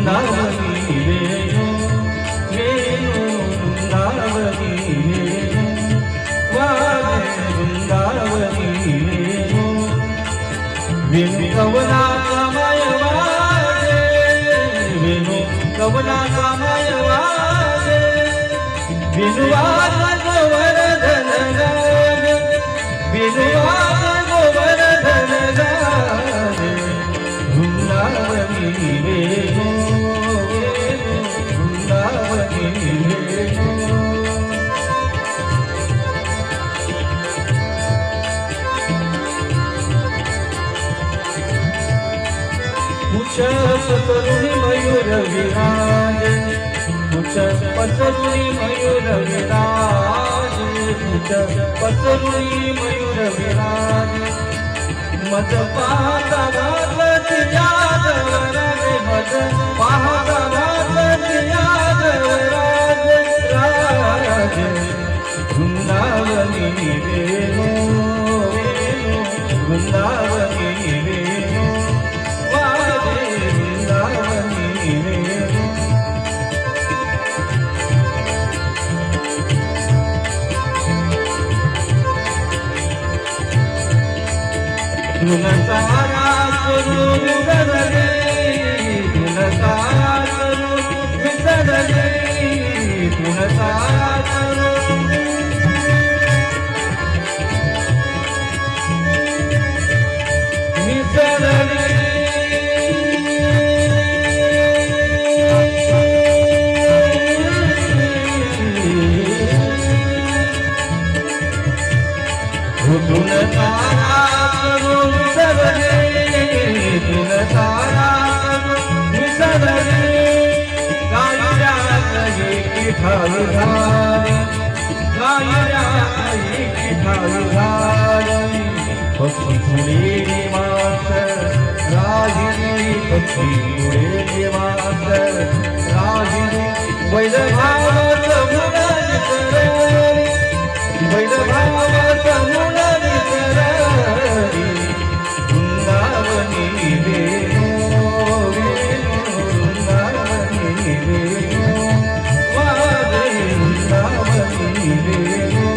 वृंदावनी वेणु वेणु वृंदावनी वेणु वाजे वृंदावनी वेणु वेणु कवना कामय वाजे वेणु कवना कामय वाजे वेणु वाजे गोवर्धन गाजे वेणु वाजे गोवर्धन गाजे वृंदावनी वेणु वृंदावनी वेणु उच्च पसरुणी मयूर विराज उच्च पसरुणी मयूर विराज उच्च पसरुणी मयूर विराज मद पाहता घातत यादवराज मद पाहता घातत यादवराज राज वृंदावनी वेणु वृंदावनी वेणु वाजे वृंदावनी वेणु धुन सारा करू विसरले धुन सारा करू विसरले धुन सारा करू विसरले धुन सारा धुन सारा विसरले गायरात एकी ठाई झाली गायरात एकी ठाई झाली पक्षी पुढे निवास राहिली पक्षी पुढे निवास राहिली वैदभावाच मुलाज करली वैदभावाच मुलाज करली वृंदावनी वेणु वृंदावनी वेणु वाजे वृंदावनी वेणु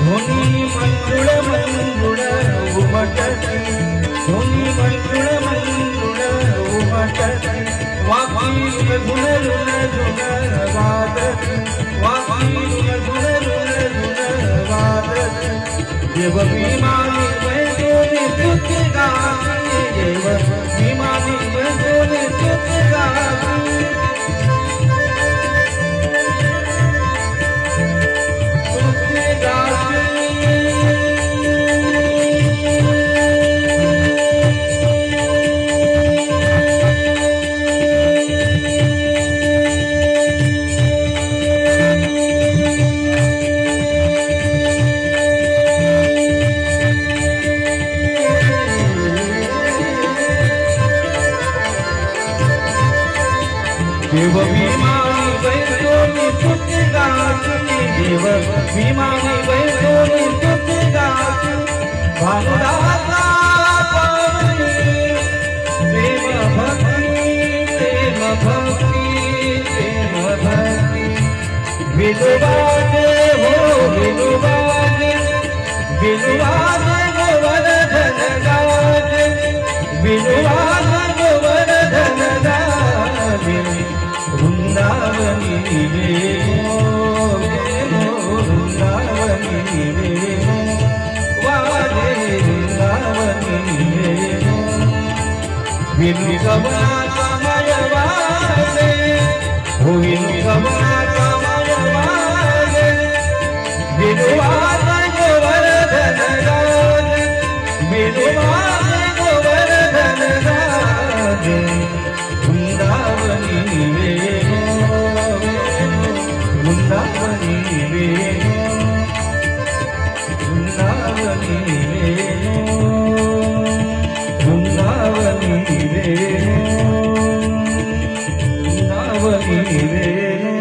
ध्वनी मंजुळ मंजुळ उमटती ध्वनी मंजुळ मंजुळ उमटती वाकी धुन धुन धुन वाजती वाकी धुन धुन धुन वाजती देव विमानी वैदोनी स्तुती गाती देव विमानी वैदोनी स्तुती गाती स्तुती गाती देव विमानी वैदोनी स्तुती गाती देव विमानी वैदोनी स्तुती गाती भानुदासा पावनी प्रेम भक्ती प्रेम भक्ती प्रेम भक्ती विनुवाजे हो विनुवाजे विनुवाजे गोवर्धन गाजे विनुवाजे गोवर्धन गाजे वृंदावनी वेणु वृंदावनी वेणु वाजे वृंदावनी वेणु विनु कवना कामय वाजे हो विनु कवना कामय वाजे विनु वाजे गोवर्धन गाजे विनु वाजे गोवर्धन गाजे वृंदावनी वेणु वृंदावनी वेणु वृंदावनी वेणु वृंदावनी वेणु वृंदावनी वेणु